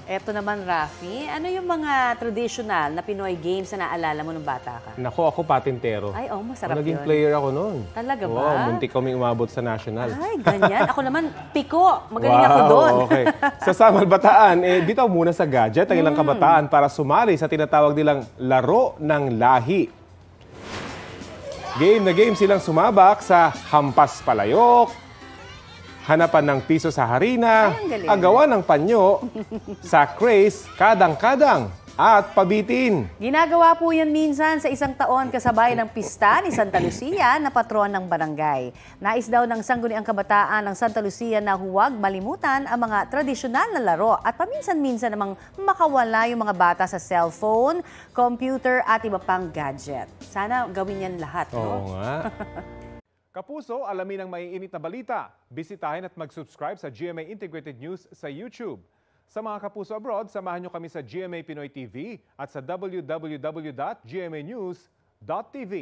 Eto naman, Rafi, ano yung mga traditional na Pinoy games na naalala mo nung bata ka? Nako, ako patintero. Ay, masarap Naging yun. player ako noon. Talaga ba? Wow, muntik kaming umabot sa national. Ay, ganyan. Ako naman, piko. Magaling ako doon. Okay. Sa Samal Bataan, bitaw muna sa gadget ang ilang kabataan para sumali sa tinatawag nilang laro ng lahi. Game na game silang sumabak sa hampas palayok, hanapan ng piso sa harina, Ay, ang galing. agawan ng panyo, sa craze, kadang-kadang, at pabitin. Ginagawa po yan minsan sa isang taon kasabay ng pista ni Santa Lucia na patron ng barangay. Nais daw ng sangguniang kabataan ng Santa Lucia na huwag malimutan ang mga tradisyonal na laro at paminsan-minsan namang makawala yung mga bata sa cellphone, computer at iba pang gadget. Sana gawin yan lahat, no? Oo nga. Kapuso, alamin ang maiinit na balita. Bisitahin at mag-subscribe sa GMA Integrated News sa YouTube. Sa mga kapuso abroad, samahan nyo kami sa GMA Pinoy TV at sa www.gmanews.tv.